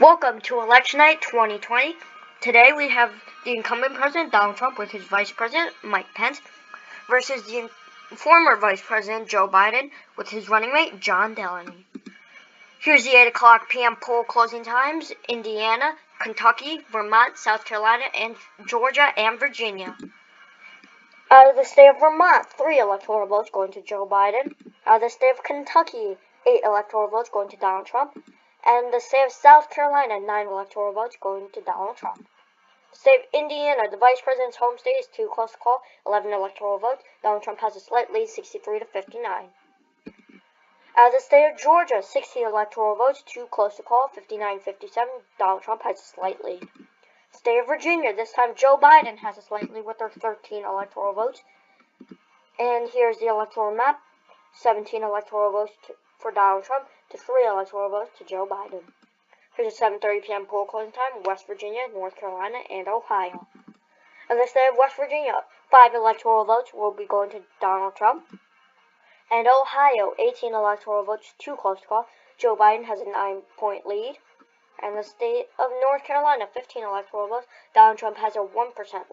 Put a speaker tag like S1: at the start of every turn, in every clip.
S1: Welcome to Election Night 2020. Today we have the incumbent president, Donald Trump, with his vice president, Mike Pence, versus the former vice president, Joe Biden, with his running mate, John Delaney. Here's the 8 o'clock p.m. poll closing times: Indiana, Kentucky, Vermont, South Carolina, and Georgia, and Virginia. Out of the state of Vermont, 3 electoral votes going to Joe Biden. Out of the state of Kentucky, 8 electoral votes going to Donald Trump. And the state of South Carolina, 9 electoral votes going to Donald Trump. The state of Indiana, the vice president's home state, is too close to call, 11 electoral votes. Donald Trump has a slight lead, 63 to 59. Out of the state of Georgia, 60 electoral votes, too close to call, 59-57. Donald Trump has a slight lead. State of Virginia, this time Joe Biden has a slight lead with their 13 electoral votes. And here's the electoral map: 17 electoral votes for Donald Trump to 3 electoral votes to Joe Biden. Here's a 7:30 p.m. poll closing time: West Virginia, North Carolina, and Ohio. In the state of West Virginia, 5 electoral votes will be going to Donald Trump. And Ohio, 18 electoral votes, too close to call. Joe Biden has a 9-point lead. And the state of North Carolina, 15 electoral votes. Donald Trump has a 1%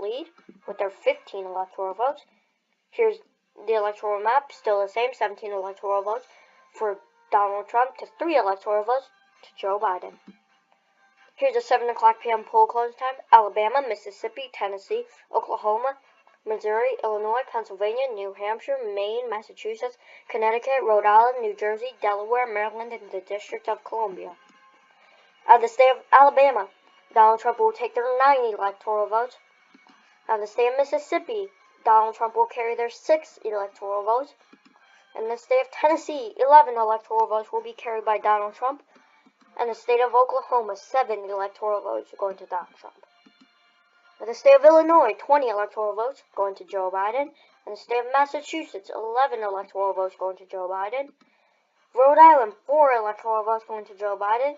S1: lead with their 15 electoral votes. Here's the electoral map, still the same: 17 electoral votes for Donald Trump to 3 electoral votes to Joe Biden. Here's a 7 o'clock p.m. poll closing time: Alabama, Mississippi, Tennessee, Oklahoma, Missouri, Illinois, Pennsylvania, New Hampshire, Maine, Massachusetts, Connecticut, Rhode Island, New Jersey, Delaware, Maryland, and the District of Columbia. Out of the state of Alabama, Donald Trump will take their 9 electoral votes. Out of the state of Mississippi, Donald Trump will carry their 6 electoral votes. In the state of Tennessee, 11 electoral votes will be carried by Donald Trump. And the state of Oklahoma, 7 electoral votes going to Donald Trump. In the state of Illinois, 20 electoral votes going to Joe Biden. In the state of Massachusetts, 11 electoral votes going to Joe Biden. Rhode Island, 4 electoral votes going to Joe Biden.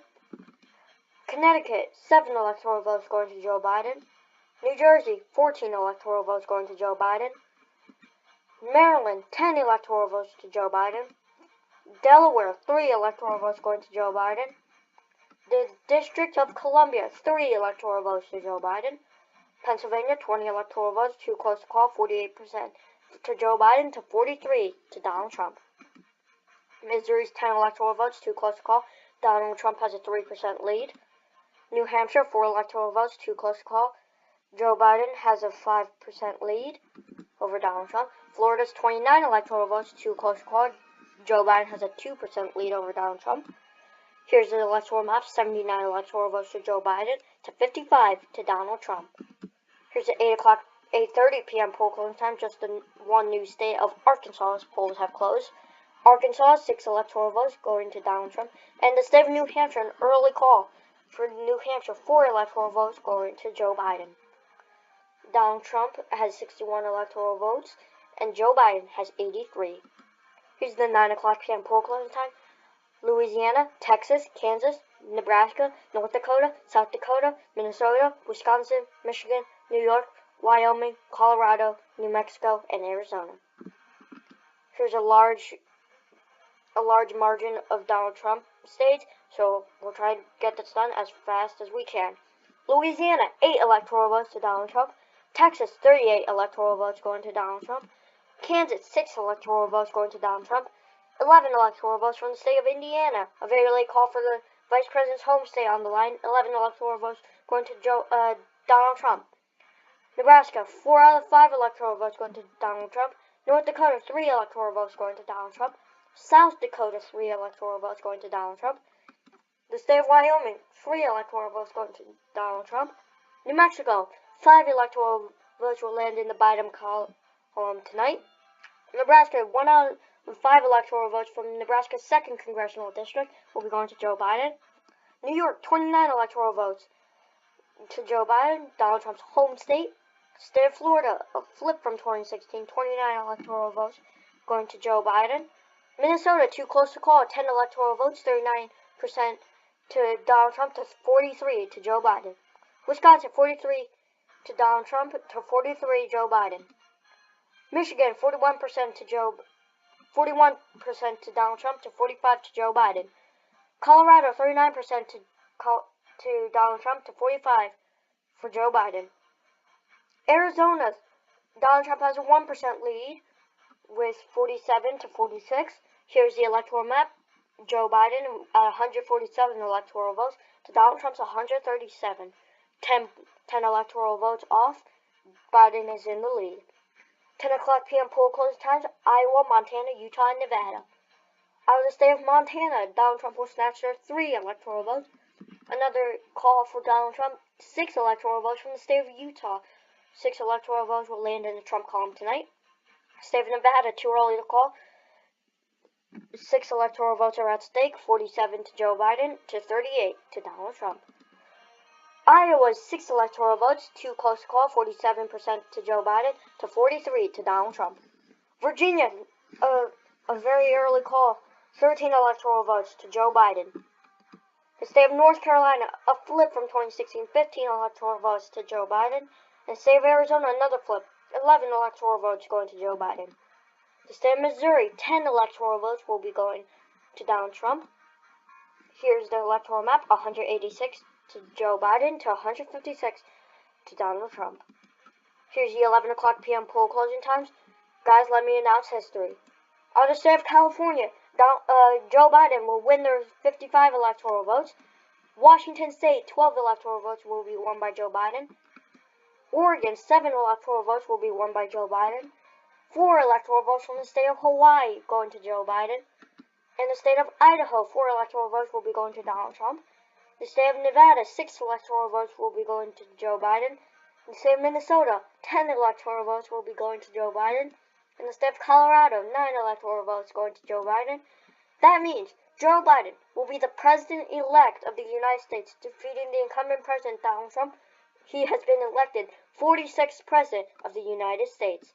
S1: Connecticut, 7 electoral votes going to Joe Biden. New Jersey, 14 electoral votes going to Joe Biden. Maryland, 10 electoral votes to Joe Biden. Delaware, 3 electoral votes going to Joe Biden. The District of Columbia, 3 electoral votes to Joe Biden. Pennsylvania, 20 electoral votes, too close to call, 48% to Joe Biden to 43% to Donald Trump. Missouri's 10 electoral votes, too close to call. Donald Trump has a 3% lead. New Hampshire, 4 electoral votes, too close to call. Joe Biden has a 5% lead over Donald Trump. Florida's 29 electoral votes, too close to call. Joe Biden has a 2% lead over Donald Trump. Here's the electoral map: 79 electoral votes to Joe Biden to 55 to Donald Trump. Here's the 8:30 p.m. poll closing time: just the one new state of Arkansas's polls have closed. Arkansas, 6 electoral votes going to Donald Trump. And the state of New Hampshire, an early call for New Hampshire, 4 electoral votes going to Joe Biden. Donald Trump has 61 electoral votes, and Joe Biden has 83. Here's the 9 o'clock p.m. poll closing time: Louisiana, Texas, Kansas, Nebraska, North Dakota, South Dakota, Minnesota, Wisconsin, Michigan, New York, Wyoming, Colorado, New Mexico, and Arizona. Here's a large margin of Donald Trump states, so we'll try to get this done as fast as we can. Louisiana, 8 electoral votes to Donald Trump. Texas, 38 electoral votes going to Donald Trump. Kansas, 6 electoral votes going to Donald Trump. 11 electoral votes from the state of Indiana. A very late call for the vice president's home state on the line. 11 electoral votes going to Donald Trump. Nebraska, 4 out of 5 electoral votes going to Donald Trump. North Dakota, 3 electoral votes going to Donald Trump. South Dakota, 3 electoral votes going to Donald Trump. The state of Wyoming, 3 electoral votes going to Donald Trump. New Mexico, 5 electoral votes will land in the Biden column tonight. Nebraska, 1 out of 5 electoral votes from Nebraska's 2nd congressional district will be going to Joe Biden. New York, 29 electoral votes to Joe Biden, Donald Trump's home state. State of Florida, a flip from 2016, 29 electoral votes going to Joe Biden. Minnesota, too close to call, 10 electoral votes, 39% to Donald Trump to 43% to Joe Biden. Wisconsin, 43% to Donald Trump to 43% Joe Biden. Michigan, 41% to Donald Trump to 45% to Joe Biden. Colorado, 39% to Donald Trump to 45 for Joe Biden. Arizona, Donald Trump has a 1% lead with 47 to 46. Here's the electoral map. Joe Biden at 147 electoral votes to Donald Trump's 137. 10 electoral votes off. Biden is in the lead. 10 o'clock p.m. poll closing times, Iowa, Montana, Utah, and Nevada. Out of the state of Montana, Donald Trump will snatch their 3 electoral votes. Another call for Donald Trump, 6 electoral votes from the state of Utah. 6 electoral votes will land in the Trump column tonight. State of Nevada, too early to call. 6 electoral votes are at stake, 47 to Joe Biden to 38 to Donald Trump. Iowa's 6 electoral votes, too close to call, 47% to Joe Biden to 43 to Donald Trump. Virginia, a very early call, 13 electoral votes to Joe Biden. The state of North Carolina, a flip from 2016, 15 electoral votes to Joe Biden. And the state of Arizona, another flip, 11 electoral votes going to Joe Biden. The state of Missouri, 10 electoral votes will be going to Donald Trump. Here's the electoral map, 186 to Joe Biden to 156 to Donald Trump. Here's the 11 o'clock p.m. poll closing times. Guys, let me announce history. Out of the state of California, Joe Biden will win their 55 electoral votes. Washington State, 12 electoral votes will be won by Joe Biden. Oregon, 7 electoral votes will be won by Joe Biden. 4 electoral votes from the state of Hawaii going to Joe Biden. In the state of Idaho, 4 electoral votes will be going to Donald Trump. The state of Nevada, 6 electoral votes will be going to Joe Biden. In the state of Minnesota, 10 electoral votes will be going to Joe Biden. In the state of Colorado, 9 electoral votes going to Joe Biden. That means Joe Biden will be the president-elect of the United States, defeating the incumbent president Donald Trump. He has been elected 46th president of the United States.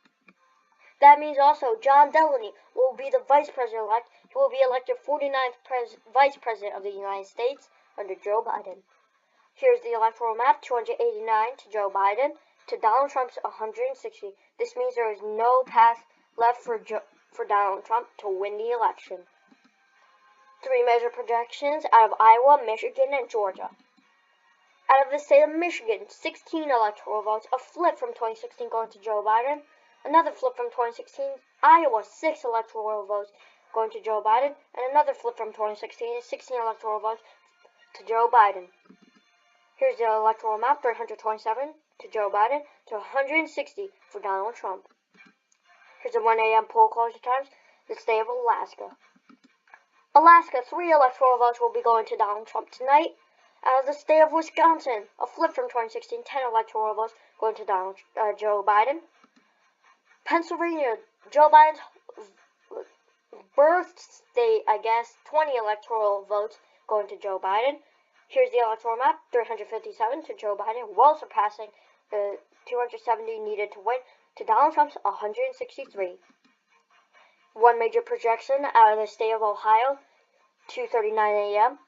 S1: That means also John Delaney will be the vice president-elect. He will be elected 49th vice president of the United States under Joe Biden. Here's the electoral map, 289 to Joe Biden to Donald Trump's 160. This means there is no path left for Donald Trump to win the election. 3 major projections out of Iowa, Michigan, and Georgia. Out of the state of Michigan, 16 electoral votes, a flip from 2016 going to Joe Biden. Another flip from 2016, Iowa, 6 electoral votes going to Joe Biden. And another flip from 2016, 16 electoral votes to Joe Biden. Here's the electoral map, 327 to Joe Biden to 160 for Donald Trump. Here's the 1 a.m. poll closure times, the state of Alaska. Alaska, 3 electoral votes will be going to Donald Trump tonight. Out of the state of Wisconsin, a flip from 2016, 10 electoral votes going to Joe Biden. Pennsylvania, Joe Biden's birth state, 20 electoral votes going to Joe Biden. Here's the electoral map, 357 to Joe Biden, well surpassing the 270 needed to win, to Donald Trump's 163. 1 major projection out of the state of Ohio, 2:39 a.m.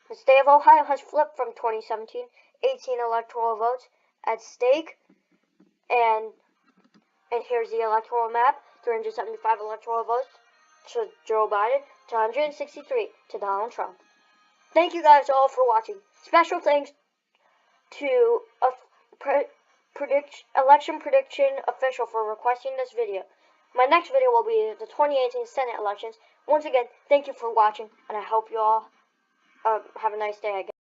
S1: The state of Ohio has flipped from 2017, 18 electoral votes at stake, and here's the electoral map, 375 electoral votes to Joe Biden, to 163 to Donald Trump. Thank you guys all for watching. Special thanks to election prediction official for requesting this video. My next video will be the 2018 Senate elections. Once again, thank you for watching, and I hope you all have a nice day, I guess.